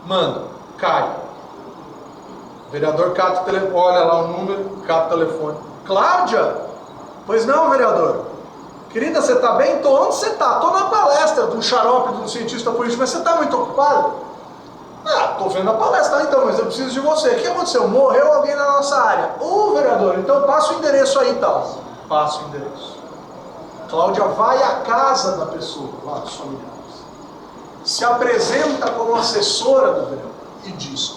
Manda, cai. O vereador cata o telefone, olha lá o número, cata o telefone. Cláudia? Pois não, vereador. Querida, você está bem? Tô. Onde você está? Estou na palestra do xarope do cientista político, mas você está muito ocupado? Ah, estou vendo a palestra então, mas eu preciso de você. O que aconteceu? Morreu alguém na nossa área. Vereador, então passa o endereço aí e tal. Passa o endereço. Cláudia vai à casa da pessoa, lá dos familiares. Se apresenta como assessora do vereador e diz: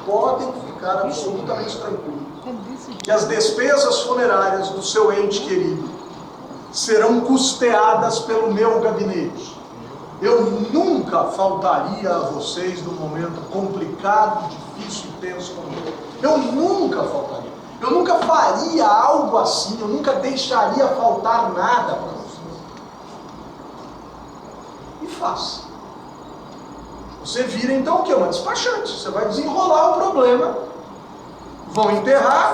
podem ficar absolutamente tranquilos que as despesas funerárias do seu ente querido serão custeadas pelo meu gabinete. Eu nunca faltaria a vocês num momento complicado, difícil e tenso como esse. Eu nunca faltaria. Eu nunca faria algo assim. Eu nunca deixaria faltar nada para vocês. E faça. Você vira então o quê? Uma despachante. Você vai desenrolar o problema, vão enterrar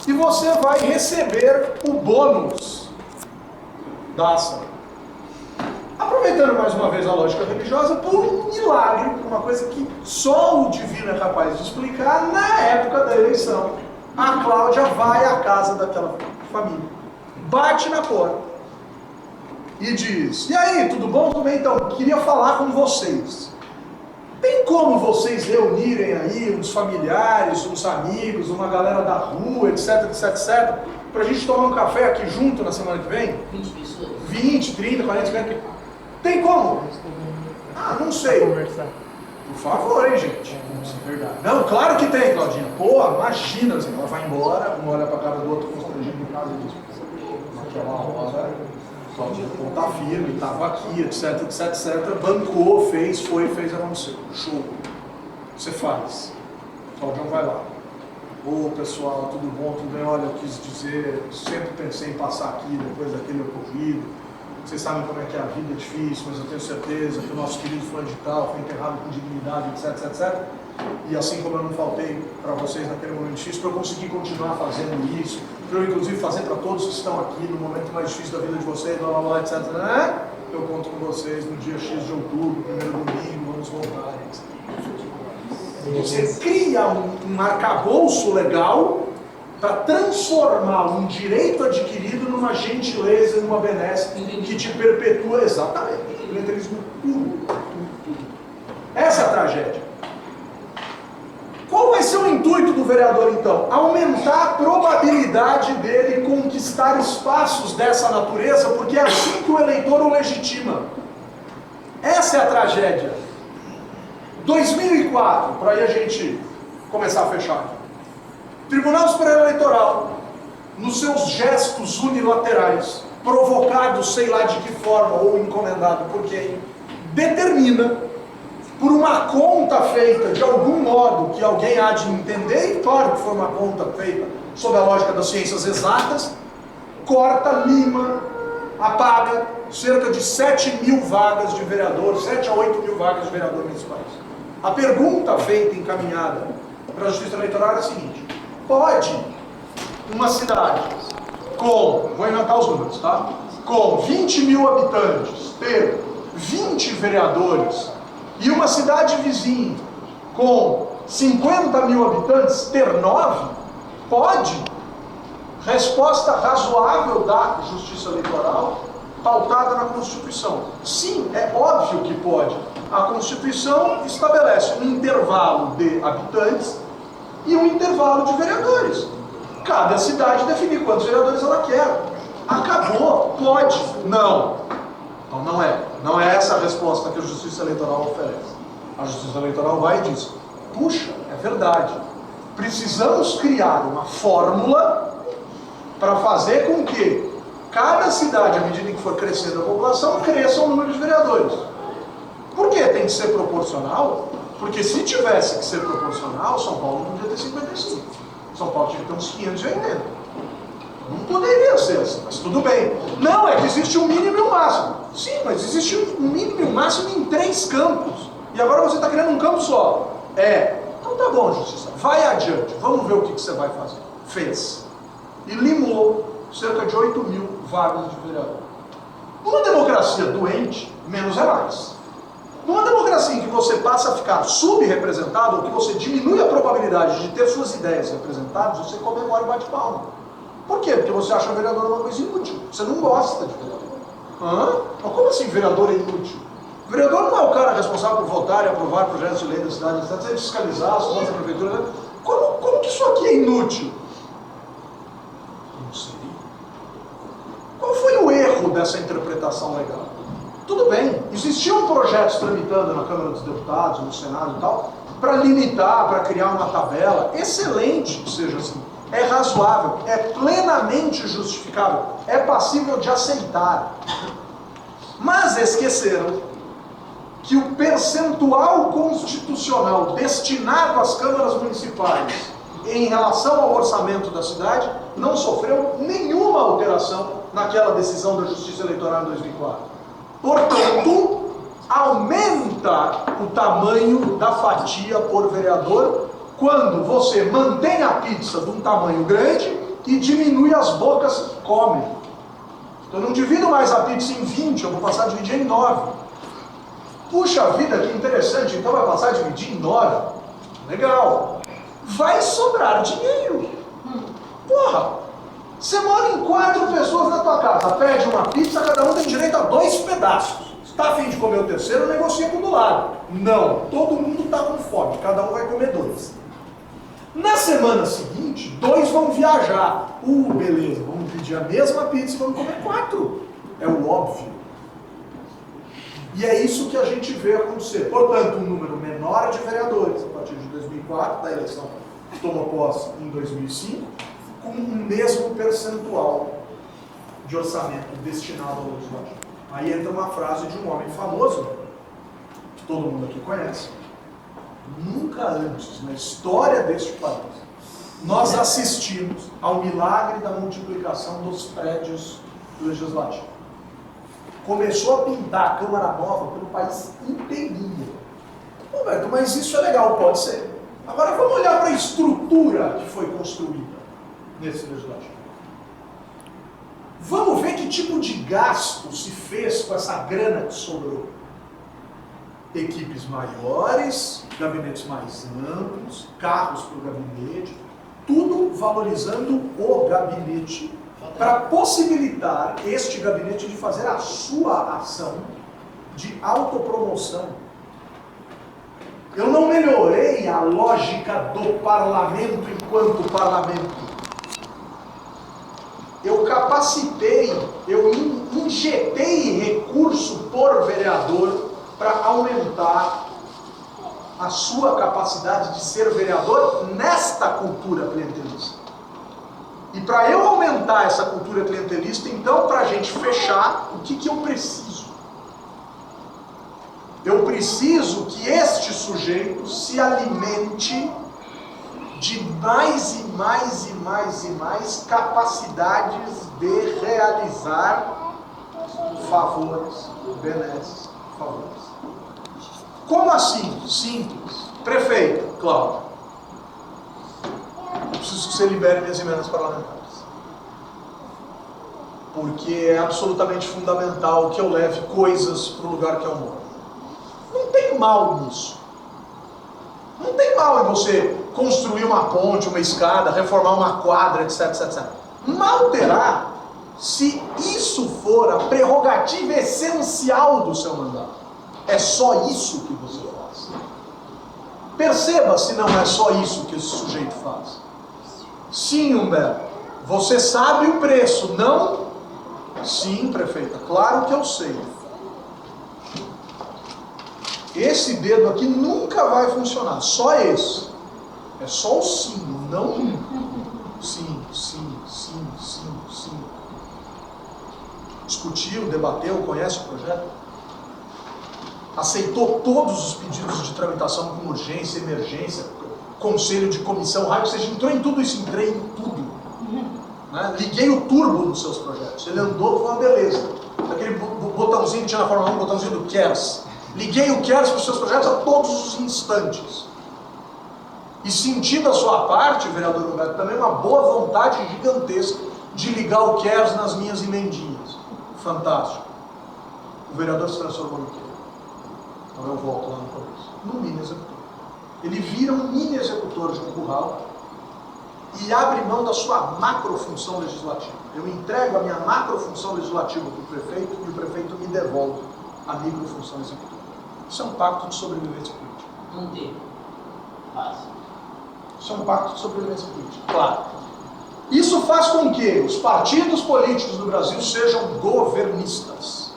e você vai receber o bônus da ação. Aproveitando mais uma vez a lógica religiosa, por um milagre, uma coisa que só o divino é capaz de explicar, na época da eleição, a Cláudia vai à casa daquela família, bate na porta e diz: e aí, tudo bom? Tudo bem? Então, queria falar com vocês. Tem como vocês reunirem aí uns familiares, uns amigos, uma galera da rua, etc, etc, etc, pra gente tomar um café aqui junto na semana que vem? 20 pessoas? 20, 30, 40, 50. Tem como? Ah, não sei. Por favor, hein, gente? Isso é verdade. Não, claro que tem, Claudinha. Pô, imagina, assim, ela vai embora, um olha pra cara do outro constrangido em casa e diz: naquela hora, Claudinha tá firme, tava aqui, etc, etc, etc. Bancou, fez acontecer. Show. Você faz. Claudião vai lá. Ô pessoal, tudo bom, tudo bem? Olha, eu quis dizer, sempre pensei em passar aqui depois daquele ocorrido. Vocês sabem como é que a vida é difícil, mas eu tenho certeza que o nosso querido fulano de tal foi enterrado com dignidade, etc, etc, etc. E assim como eu não faltei para vocês naquele momento difícil, para eu conseguir continuar fazendo isso, para eu inclusive fazer para todos que estão aqui no momento mais difícil da vida de vocês, blá, blá, blá, etc, né? Eu conto com vocês no dia X de outubro, primeiro domingo, vamos voltar, etc. Você cria um arcabouço legal para transformar um direito adquirido numa gentileza, numa benesse que te perpetua exatamente. O clientelismo puro. Essa é a tragédia. Qual vai ser o intuito do vereador então? Aumentar a probabilidade dele conquistar espaços dessa natureza, porque é assim que o eleitor o legitima. Essa é a tragédia. 2004, para aí a gente começar a fechar. Tribunal Superior Eleitoral, nos seus gestos unilaterais, provocados sei lá de que forma ou encomendado por quem, determina, por uma conta feita de algum modo que alguém há de entender, e claro que foi uma conta feita sob a lógica das ciências exatas, corta, lima, apaga cerca de 7 mil vagas de vereador, 7 a 8 mil vagas de vereador municipais. A pergunta feita, encaminhada para a Justiça Eleitoral é a seguinte: pode uma cidade com, vou inventar os números, tá? Com 20 mil habitantes ter 20 vereadores e uma cidade vizinha com 50 mil habitantes ter 9? Pode? Resposta razoável da Justiça Eleitoral, pautada na Constituição. Sim, é óbvio que pode. A Constituição estabelece um intervalo de habitantes e um intervalo de vereadores. Cabe à cidade definir quantos vereadores ela quer. Acabou. Pode. Não. Então não é essa a resposta que a Justiça Eleitoral oferece. A Justiça Eleitoral vai e diz: puxa, é verdade. Precisamos criar uma fórmula para fazer com que cada cidade, à medida em que for crescendo a população, cresça o número de vereadores. Por que tem que ser proporcional? Porque se tivesse que ser proporcional, São Paulo não podia ter 55. São Paulo tinha que ter uns 580. Não poderia ser assim, mas tudo bem. Não, é que existe um mínimo e um máximo. Sim, mas existe um mínimo e um máximo em 3 campos. E agora você está criando um campo só. Então tá bom, Justiça, vai adiante, vamos ver o que você vai fazer. Fez. E limou cerca de 8 mil vagas de vereador. Numa democracia doente, menos é mais. Numa democracia em que você passa a ficar subrepresentado, ou que você diminui a probabilidade de ter suas ideias representadas, você comemora e bate palma. Por quê? Porque você acha o vereador uma coisa inútil. Você não gosta de vereador. Mas como assim vereador é inútil? O vereador não é o cara responsável por votar e aprovar projetos de lei da cidade, etc. Você fiscalizar as contas da prefeitura. Né? Como que isso aqui é inútil? Não sei. Qual foi o erro dessa interpretação legal? Tudo bem, existiam projetos tramitando na Câmara dos Deputados, no Senado e tal, para limitar, para criar uma tabela. Excelente que seja assim. É razoável, é plenamente justificável, é passível de aceitar. Mas esqueceram que o percentual constitucional destinado às câmaras municipais em relação ao orçamento da cidade não sofreu nenhuma alteração naquela decisão da Justiça Eleitoral em 2004. Portanto, aumenta o tamanho da fatia por vereador quando você mantém a pizza de um tamanho grande e diminui as bocas que comem. Então eu não divido mais a pizza em 20, eu vou passar a dividir em 9. Puxa vida, que interessante, então vai passar a dividir em 9. Legal. Vai sobrar dinheiro. Porra, você mora em 4 pessoas na tua casa, pede uma pizza, cada um tem direito a 2 pedaços. Está a fim de comer o terceiro, negocia com o do lado. Não, todo mundo está com fome, cada um vai comer 2. Na semana seguinte, 2 vão viajar. Beleza, vamos pedir a mesma pizza e vamos comer 4. É o óbvio. E é isso que a gente vê acontecer. Portanto, um número menor de vereadores a partir de 2004, da eleição que tomou posse em 2005, com o mesmo percentual de orçamento destinado ao legislativo. Aí entra uma frase de um homem famoso, que todo mundo aqui conhece. Nunca antes na história deste país nós assistimos ao milagre da multiplicação dos prédios legislativos. Começou a pintar a Câmara Nova pelo país inteirinho. Roberto, mas isso é legal, pode ser. Agora vamos olhar para a estrutura que foi construída nesse legislativo. Vamos ver que tipo de gasto se fez com essa grana que sobrou. Equipes maiores, gabinetes mais amplos, carros para o gabinete, tudo valorizando o gabinete para possibilitar este gabinete de fazer a sua ação de autopromoção. Eu não melhorei a lógica do parlamento enquanto parlamento. Eu capacitei, eu injetei recurso por vereador para aumentar a sua capacidade de ser vereador nesta cultura clientelista. E para eu aumentar essa cultura clientelista, então, para a gente fechar, o que eu preciso? Eu preciso que este sujeito se alimente de mais e mais e mais e mais capacidades de realizar favores, benesses, favores. Como assim? Simples. Prefeito, Cláudio, eu preciso que você libere minhas emendas parlamentares. Porque é absolutamente fundamental que eu leve coisas para o lugar que eu moro. Não tem mal nisso. Não tem mal em você construir uma ponte, uma escada, reformar uma quadra, etc, etc, etc. Mal terá se isso for a prerrogativa essencial do seu mandato. É só isso que você faz. Perceba se não é só isso que esse sujeito faz. Sim, Humberto, você sabe o preço, não? Sim, prefeita, claro que eu sei. Esse dedo aqui nunca vai funcionar, só esse. É só o sim, não sim, sim, sim, sim, sim. Discutiu, debateu, conhece o projeto? Aceitou todos os pedidos de tramitação com urgência, emergência, conselho de comissão, raio, ou seja, entrou em tudo isso, entrei em tudo. Né? Liguei o turbo nos seus projetos, ele andou com uma beleza. Aquele botãozinho que tinha na Fórmula 1, botãozinho do QERS. Liguei o QERS para os seus projetos a todos os instantes. E sentindo a sua parte, vereador Humberto, também uma boa vontade gigantesca de ligar o QERS nas minhas emendinhas. Fantástico. O vereador se transformou no quê? Então eu volto lá no começo. No mini executor. Ele vira um mini executor de um curral e abre mão da sua macrofunção legislativa. Eu entrego a minha macrofunção legislativa para o prefeito e o prefeito me devolve a microfunção executiva. Isso é um pacto de sobrevivência política. Não tem. Fácil. Isso é um pacto de sobrevivência política. Claro. Isso faz com que os partidos políticos do Brasil sejam governistas.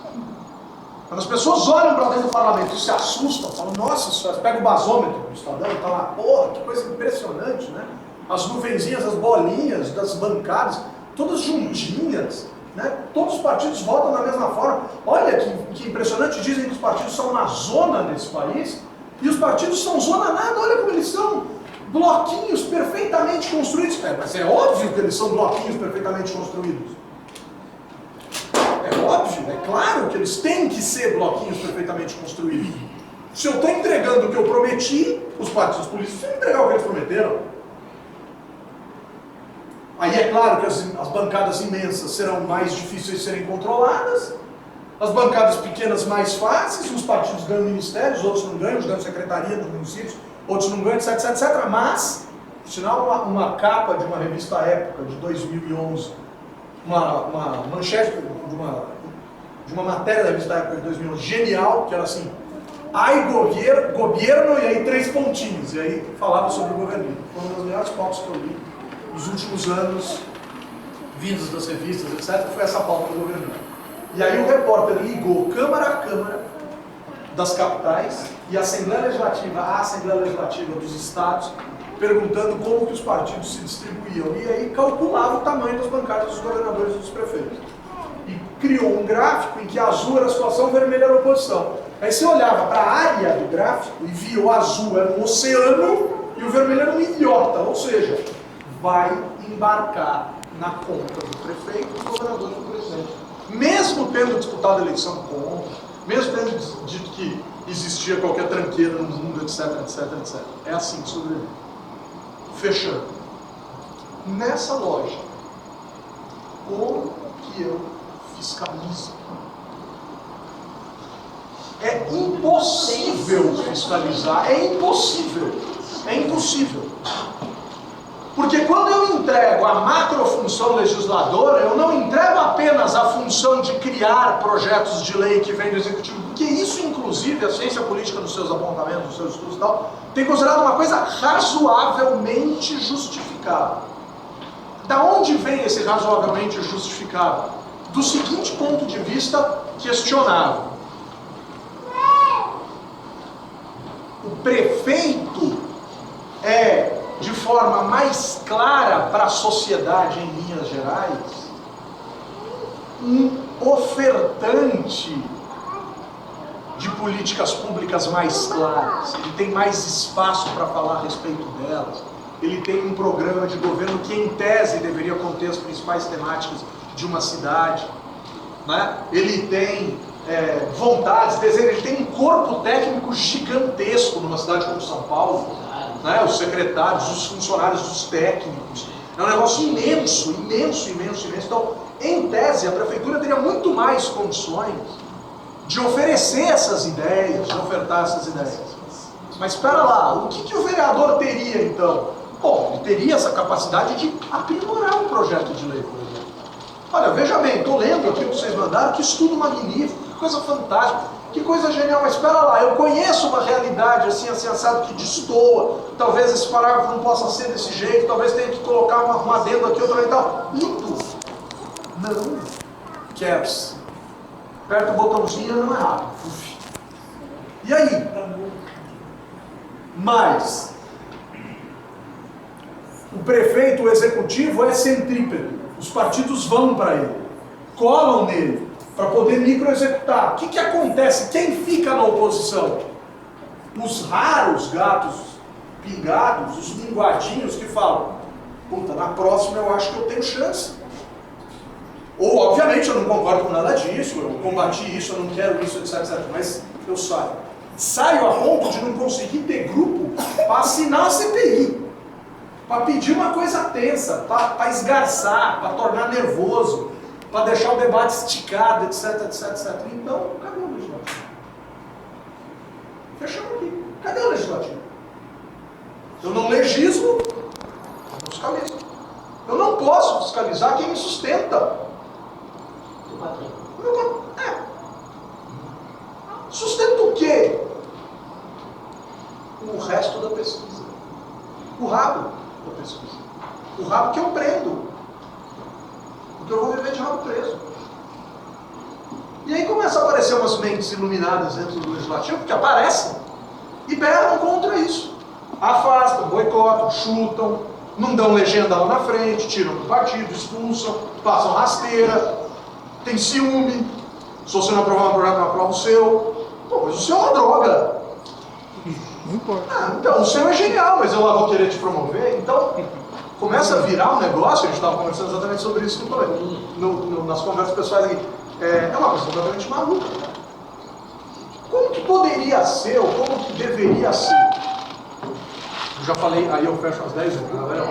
Quando as pessoas olham para dentro do parlamento e se assustam, falam, nossa senhora, pega o basômetro do Estadão e tá lá, porra, que coisa impressionante, né? As nuvenzinhas, as bolinhas das bancadas, todas juntinhas, né? Todos os partidos votam da mesma forma. Olha que impressionante, dizem que os partidos são uma zona nesse país, e os partidos são zona nada, olha como eles são bloquinhos perfeitamente construídos. Mas é óbvio que eles são bloquinhos perfeitamente construídos. É óbvio, é claro que eles têm que ser bloquinhos perfeitamente construídos. Se eu estou entregando o que eu prometi, os partidos políticos têm que entregar o que eles prometeram. Aí é claro que as bancadas imensas serão mais difíceis de serem controladas, as bancadas pequenas mais fáceis, uns partidos ganham ministérios, outros não ganham, uns ganham secretaria nos municípios, outros não ganham, etc, etc. Mas, por sinal, uma capa de uma revista Época de 2011, uma manchete de uma matéria da revista Época de 2011, genial, que era assim, ai governo, e aí 3 pontinhos, e aí falava sobre o governo. Foi uma das melhores pautas que eu li nos últimos anos, vindos das revistas, etc., foi essa pauta do governo. E aí o repórter ligou Câmara a Câmara das capitais e a Assembleia Legislativa dos estados, perguntando como que os partidos se distribuíam. E aí calculava o tamanho das bancadas dos governadores e dos prefeitos. E criou um gráfico em que azul era a situação, vermelho era a oposição. Aí você olhava para a área do gráfico e via o azul era um oceano e o vermelho era uma ilhota, ou seja, vai embarcar na conta do prefeito, do governador e do presidente. Mesmo tendo disputado a eleição contra, mesmo tendo dito que existia qualquer tranqueira no mundo, etc, etc, etc. É assim que sobrevive. Fechando. Nessa lógica, como que eu fiscalizo? É impossível fiscalizar, é impossível. É impossível. Porque quando eu entrego a macrofunção legisladora, eu não entrego apenas a função de criar projetos de lei que vem do Executivo, porque isso, inclusive, a ciência política nos seus apontamentos, nos seus estudos e tal, tem considerado uma coisa razoavelmente justificável. Da onde vem esse razoavelmente justificável? Do seguinte ponto de vista questionável. O prefeito é, de forma mais clara para a sociedade em linhas gerais, um ofertante de políticas públicas mais claras. Ele tem mais espaço para falar a respeito delas. Ele tem um programa de governo que, em tese, deveria conter as principais temáticas de uma cidade, né? Ele tem vontades, desejos, ele tem um corpo técnico gigantesco numa cidade como São Paulo, né? Os secretários, os funcionários, os técnicos. É um negócio imenso, imenso, imenso, imenso. Então, em tese, a prefeitura teria muito mais condições de oferecer essas ideias, de ofertar essas ideias. Mas espera lá, o que o vereador teria então? Bom, ele teria essa capacidade de aprimorar um projeto de lei, por exemplo. Olha, veja bem, estou lendo aqui o que vocês mandaram, que estudo magnífico, que coisa fantástica, que coisa genial, mas espera lá, eu conheço uma realidade assim, assado, que destoa, talvez esse parágrafo não possa ser desse jeito, talvez tenha que colocar uma adendo aqui, outra e tal. Lindo! Não quer-se. Aperta o botãozinho e não é rápido. Uf. E aí? Mas o prefeito, o executivo é centrípedo. Os partidos vão para ele, colam nele, para poder microexecutar. O que acontece? Quem fica na oposição? Os raros gatos pingados, os linguadinhos que falam, puta, na próxima eu acho que eu tenho chance. Ou, obviamente, eu não concordo com nada disso, eu combati isso, eu não quero isso, etc, etc. Mas eu saio. Saio a ponto de não conseguir ter grupo para assinar a CPI. Para pedir uma coisa tensa, para esgarçar, para tornar nervoso, para deixar o debate esticado, etc, etc, etc. Então, cadê o legislativo? Fechamos aqui. Cadê o legislativo? Eu não legislo, eu não fiscalizo. Eu não posso fiscalizar quem me sustenta. Sustenta o quê? O resto da pesquisa. O rabo da pesquisa. O rabo que eu prendo. Porque eu vou viver de rabo preso. E aí começa a aparecer umas mentes iluminadas dentro do legislativo, que aparecem e berram contra isso. Afastam, boicotam, chutam, não dão legenda lá na frente, tiram do partido, expulsam, passam rasteira, tem ciúme. Se você não aprovar um projeto, não aprova o seu. Pô, mas o seu é uma droga. Não importa. Então, o seu é genial, mas eu lá vou querer te promover. Então, começa a virar um negócio, a gente estava conversando exatamente sobre isso nas conversas pessoais aqui. É uma coisa completamente maluca. Como que poderia ser, ou como que deveria ser? Eu já falei, aí eu fecho às 10 horas, galera.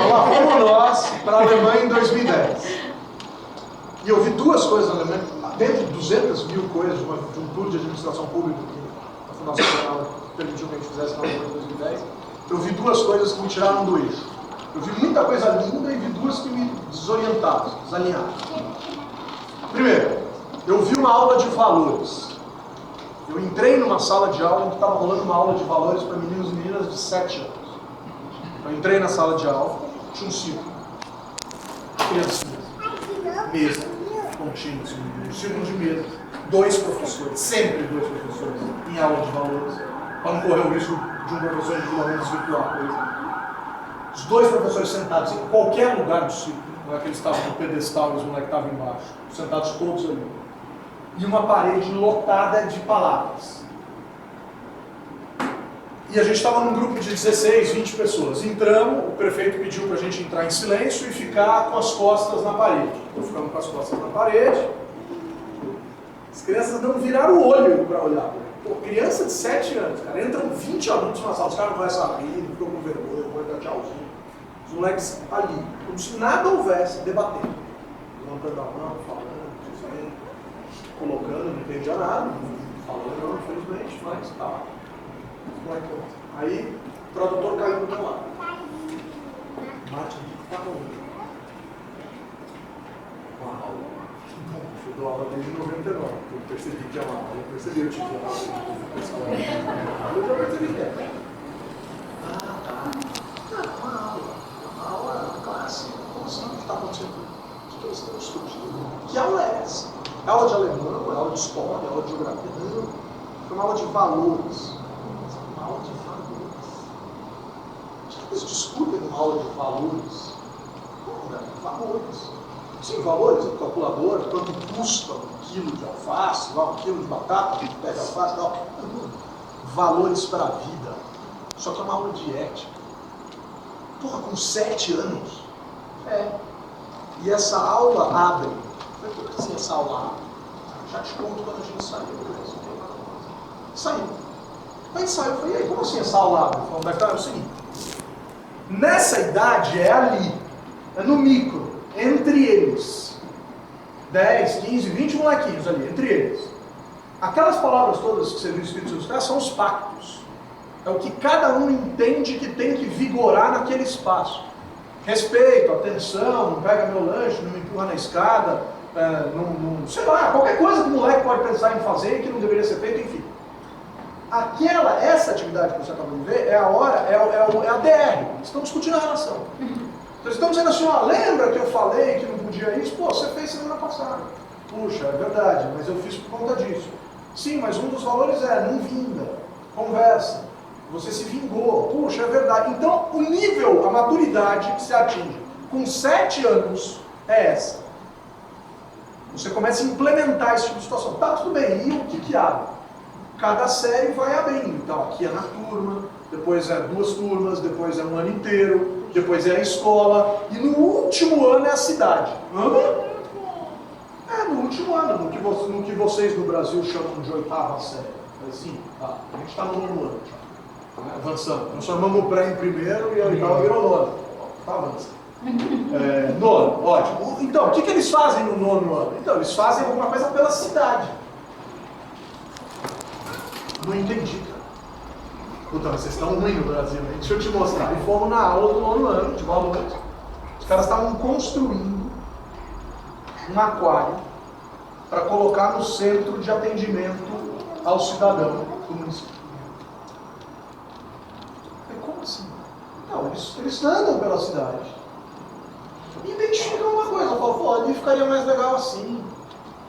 Lá fomos nós para a Alemanha em 2010. E eu vi duas coisas na Alemanha, dentro de 200 mil coisas, de um tour de administração pública que a Fundação Federal permitiu que a gente fizesse na Alemanha em 2010. Eu vi duas coisas que me tiraram do eixo. Eu vi muita coisa linda e vi duas que me desorientaram, desalinharam. Primeiro, eu vi uma aula de valores. Eu entrei numa sala de aula em que estava rolando uma aula de valores para meninos e meninas de 7 anos. Eu entrei na sala de aula, tinha um círculo. Criancinhas. Mesa. Contínuo, um círculo de mesa. 2 professores, sempre 2 professores, em aula de valores, para não correr o risco de um professor de pelo menos desvirtuar a coisa. Os 2 professores sentados em qualquer lugar do círculo, não é que eles estavam no pedestal e os moleques estavam embaixo, sentados todos ali. E uma parede lotada de palavras. E a gente estava num grupo de 16, 20 pessoas. Entramos, o prefeito pediu para a gente entrar em silêncio e ficar com as costas na parede. Então ficamos com as costas na parede. As crianças não viraram o olho para olhar. Pô, criança de 7 anos, cara, entram 20 alunos na sala, os caras começam a rir, ficam com vergonha, vão dar tchauzinho. Os moleques ali, como se nada houvesse, debatendo. Levantando a mão, falando, dizendo, colocando, não entendia nada, falando, não, infelizmente, mas tá lá. Aí, o tradutor caiu do meu lado. Martin, tá bom. Uau. Eu dou aula desde 99, eu percebi que é uma aula, eu percebi, eu tive uma aula. Eu já percebi que é. Tá. Não, uma aula, uma classe. Como assim? O que está acontecendo? O que eles estão discutindo? Que aula é essa? É aula de alemão, é aula de história, é aula de geografia? Não. Foi uma aula de valores. Uma aula de valores. O que eles discutem numa aula de valores? Como, né? Valores. Sim, valores, o calculador, quanto custa 1 quilo de alface, 1 quilo de batata, um pé de alface, tal. Valores para a vida. Só que é uma aula de ética. Porra, com 7 anos? É. E essa aula abre. Como é que assim essa aula abre? Já te conto quando a gente saiu. Saiu. Aí saiu, eu falei, e aí, como assim essa aula abre? Onde é que tá? É o seguinte. Nessa idade é ali. É no micro. Entre eles, 10, 15, 20 molequinhos ali, entre eles. Aquelas palavras todas que você viu escritas nos caras são os pactos. É o que cada um entende que tem que vigorar naquele espaço. Respeito, atenção, não pega meu lanche, não me empurra na escada, sei lá, qualquer coisa que o moleque pode pensar em fazer e que não deveria ser feito, enfim. Essa atividade que você acabou de ver é a hora, é a DR. Estão discutindo a relação. Então estão dizendo assim, ó, lembra que eu falei que não podia isso? Pô, você fez semana passada. Puxa, é verdade, mas eu fiz por conta disso. Sim, mas um dos valores é não vinga, conversa. Você se vingou. Puxa, é verdade. Então o nível, a maturidade que se atinge com 7 anos é essa. Você começa a implementar esse tipo de situação. Tá, tudo bem. E o que abre? Cada série vai abrindo. Então aqui é na turma, depois é 2 turmas, depois é um ano inteiro, depois é a escola, e no último ano é a cidade. No último ano, no que vocês no Brasil chamam de 8ª série. Assim, tá, a gente está no 9º ano já. Avançando. Nós chamamos o pré em primeiro e a 8ª virou 9º. Tá avançando. 9º, ótimo. Então, o que eles fazem no 9º ano? Então, eles fazem alguma coisa pela cidade. Não entendi, cara. Puta, mas vocês estão ruins no Brasil, hein? Deixa eu te mostrar. E fomos na aula do nono ano, de valores. Os caras estavam construindo um aquário para colocar no centro de atendimento ao cidadão do município. Mas como assim? Não, eles andam pela cidade e identificam uma coisa. Falam, pô, ali ficaria mais legal assim.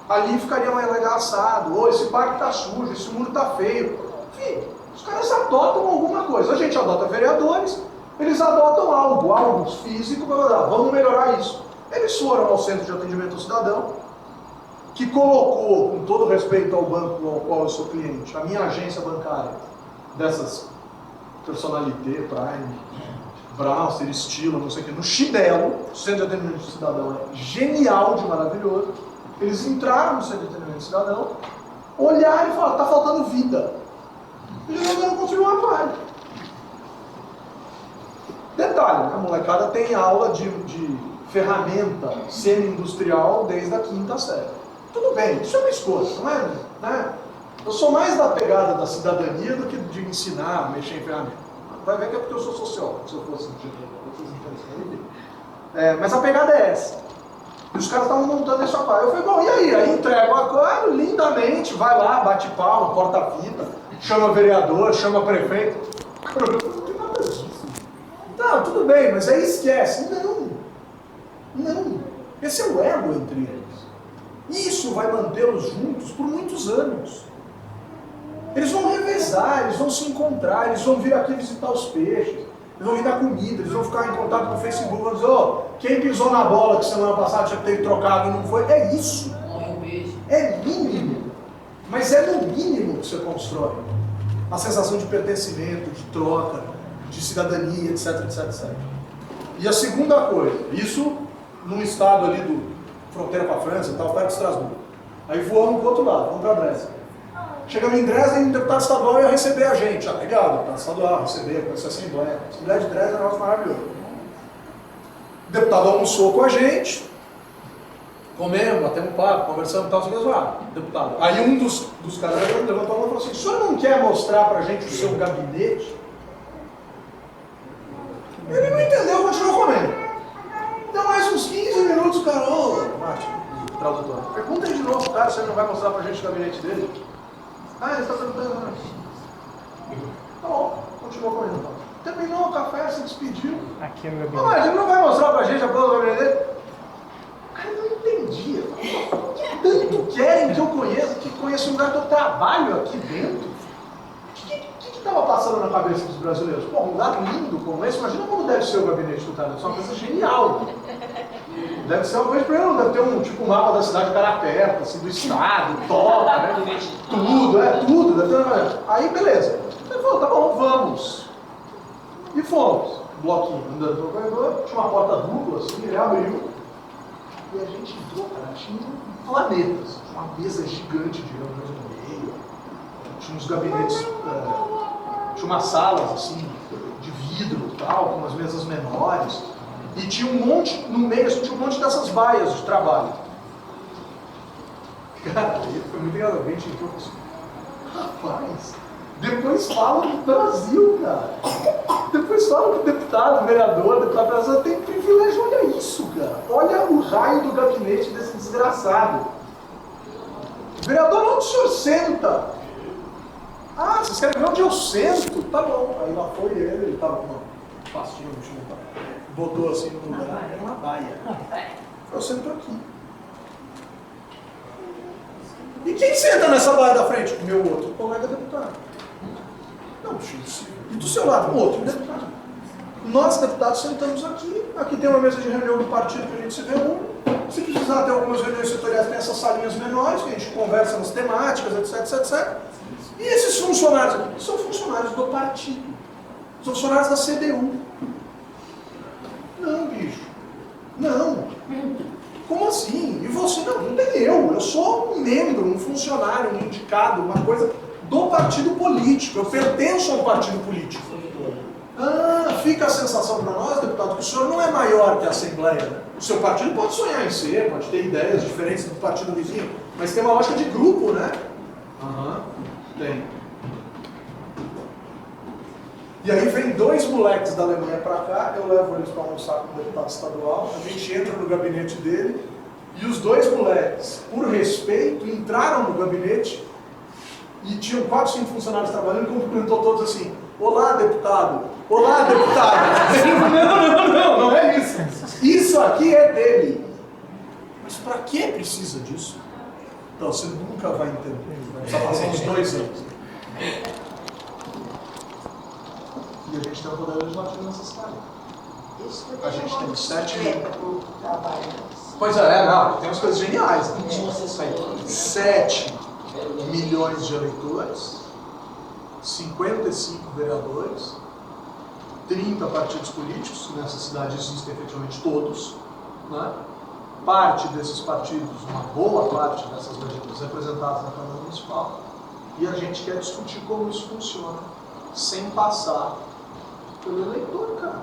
Ali ficaria mais legal assado. Ou esse parque tá sujo, esse muro tá feio. Enfim, os caras adotam alguma coisa. A gente adota vereadores, eles adotam algo físico para falar, vamos melhorar isso. Eles foram ao centro de atendimento ao cidadão, que colocou, com todo respeito ao banco ao qual eu sou cliente, a minha agência bancária, dessas personalité, Prime, Browser, Estilo, não sei o que, no chinelo. O centro de atendimento do cidadão é genial de maravilhoso. Eles entraram no centro de atendimento do cidadão, olharam e falaram, está faltando vida. Eles resolveram construir um aquário. Detalhe, né? A molecada tem aula de ferramenta semi-industrial desde a 5ª série. Tudo bem, isso é uma escolha, não é? Né? Eu sou mais da pegada da cidadania do que de ensinar a mexer em ferramenta. Vai ver que é porque eu sou sociólogo, se eu fosse mas a pegada é essa. E os caras estavam montando esse aquário. Eu falei, bom, e aí? Aí entrega o aquário lindamente, vai lá, bate palma, corta a fita, chama vereador, chama prefeito. Não tem nada disso. Não, tudo bem, mas aí esquece. Não. Esse é o ego entre eles. Isso vai mantê-los juntos por muitos anos. Eles vão revezar, eles vão se encontrar, eles vão vir aqui visitar os peixes, eles vão vir dar comida, eles vão ficar em contato no Facebook, vão dizer, oh, quem pisou na bola que semana passada tinha que ter trocado e não foi. É isso. É mínimo. Mas é no mínimo que você constrói a sensação de pertencimento, de troca, de cidadania, etc, etc, etc. E a segunda coisa, isso num estado ali do fronteira com a França, tal, perto de Estrasburgo. Aí voamos pro outro lado, vamos para Dresden. Chegamos em Dresden e o deputado estadual ia receber a gente. Ah, legal, deputado estadual, receber, conhecer a Assembleia. A Assembleia de Dresden é um negócio maravilhoso. O deputado almoçou com a gente, comemos, batemos papo, conversamos e tal, deputado. Aí um dos caras levantou a mão e falou assim, o senhor não quer mostrar pra gente o seu gabinete? Ele não entendeu, continuou comendo. Deu mais uns 15 minutos, cara, Márcio, tradutor, pergunta aí de novo, cara, se ele não vai mostrar pra gente o gabinete dele. Ah, ele está perguntando. Tá bom, continuou comendo. Terminou o café, se despediu. Aqui no gabinete. Mas ele não vai mostrar pra gente a porra do gabinete dele? Cara, eu não entendia. Tanto querem que eu conheça, que conheça o lugar que eu trabalho aqui dentro. O que estava passando na cabeça dos brasileiros? Pô, um lugar lindo como esse, imagina como deve ser o gabinete do cara. Isso é uma coisa genial. Deve ser uma coisa pra ele, deve ter um mapa da cidade de cara perto, assim, do estado, top, né? Tudo, deve ter uma... Aí, beleza. Ele falou, tá bom, vamos. E fomos. Bloquinho, andando pelo corredor, tinha uma porta dupla, assim, ele abriu. E a gente entrou, cara, tinha planetas. Uma mesa gigante de reuniões no meio. Tinha uns gabinetes, tinha umas salas, assim, de vidro e tal, com umas mesas menores. E tinha um monte, no meio, assim, tinha um monte dessas baias de trabalho. Cara, foi muito engraçado. A gente entrou e falou assim, rapaz, depois fala do Brasil, cara. Depois fala que o deputado, vereador, deputado brasileiro tem privilégio. Olha isso, cara. Olha o raio do gabinete desse desgraçado. Vereador, onde o senhor senta? Ah, vocês querem ver onde eu sento? Tá bom. Aí lá foi ele estava com uma pastinha no chão, botou assim no lugar, era uma baia. Eu sento aqui. E quem senta nessa baia da frente? O meu outro colega deputado. Não, X. E do seu lado, o outro deputado. Nós, deputados, sentamos aqui. Aqui tem uma mesa de reunião do partido que a gente se reúne. Se precisar ter algumas reuniões setoriais, tem essas salinhas menores, que a gente conversa nas temáticas, etc, etc, etc. E esses funcionários aqui são funcionários do partido. São funcionários da CDU. Não, bicho. Não. Como assim? E você? Não tem eu. Eu sou um membro, um funcionário, um indicado, uma coisa do partido político. Eu pertenço a um partido político. Ah, fica a sensação para nós, deputado, que o senhor não é maior que a Assembleia. Né? O seu partido pode sonhar em ser, pode ter ideias diferentes do partido vizinho, mas tem uma lógica de grupo, né? Aham, tem. E aí vem 2 moleques da Alemanha para cá, eu levo eles para almoçar com o deputado estadual, a gente entra no gabinete dele, e os 2 moleques, por respeito, entraram no gabinete e tinham 4, 5 funcionários trabalhando e cumprimentou todos assim: olá, deputado! Olá, deputado! Não é isso. Isso aqui é dele. Mas para que precisa disso? Então, você nunca vai entender. Precisa passar uns 2 anos. E a gente tem um poder legislativo necessário. A gente tem 7 mil. Pois é, não, tem umas coisas geniais. Né? 7 milhões de eleitores, 55 vereadores, 30 partidos políticos, nessa cidade existem efetivamente todos, né? Parte desses partidos, uma boa parte dessas legislaturas representadas na Câmara Municipal, e a gente quer discutir como isso funciona, sem passar pelo eleitor, cara.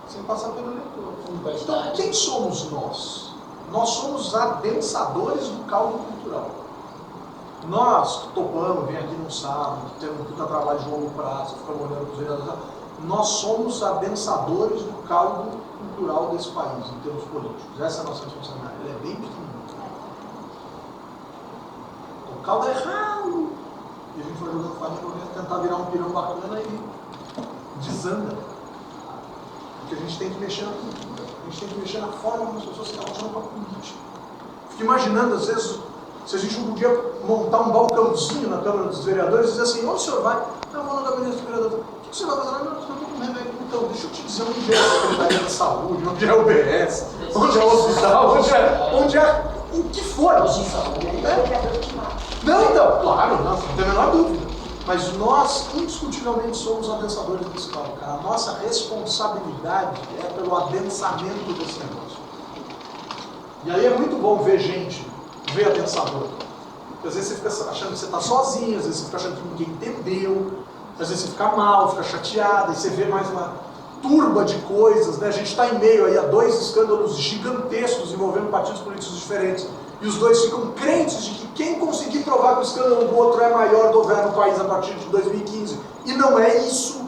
Sem passar pelo eleitor. Então, quem somos nós? Nós somos adensadores do caldo cultural. Nós que topamos, vem aqui no sábado, que temos um puta trabalho de longo prazo, ficamos olhando para os vereadores, nós somos adensadores do caldo cultural desse país, em termos políticos. Essa é a nossa responsabilidade. Ela é bem pequenininha. O caldo é ralo. E a gente foi jogando farinha para tentar virar um pirão bacana e desanda. Porque a gente tem que mexer na cultura. A gente tem que mexer na forma como as pessoas se relacionam com a política. Fico imaginando, às vezes, se a gente não podia montar um balcãozinho na Câmara dos Vereadores e dizer assim: onde o senhor vai? Não, eu vou no gabinete do vereador. O que você vai fazer? Não, eu estou com remédio. Então, deixa eu te dizer onde é a Secretaria da Saúde, onde é o UBS, onde é o hospital, onde é o que for. Não, então, claro, não tem a menor dúvida. Mas nós, indiscutivelmente, somos adensadores desse caldo, cara. A nossa responsabilidade é pelo adensamento desse negócio. E aí é muito bom ver gente, ver adensador. Porque às vezes você fica achando que você está sozinho, às vezes você fica achando que ninguém entendeu, às vezes você fica mal, fica chateado, e você vê mais uma turba de coisas, né? A gente está em meio aí a 2 escândalos gigantescos envolvendo partidos políticos diferentes. E os 2 ficam crentes de que quem conseguir provar que o escândalo do outro é maior governa o país a partir de 2015. E não é isso.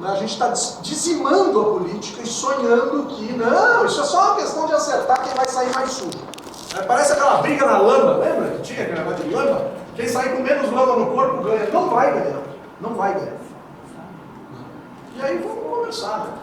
A gente está dizimando a política e sonhando que, não, isso é só uma questão de acertar quem vai sair mais sujo. Parece aquela briga na lama, lembra que tinha aquele negócio de lama? Quem sair com menos lama no corpo ganha. Não vai ganhar. Não vai ganhar. E aí vamos conversar, né?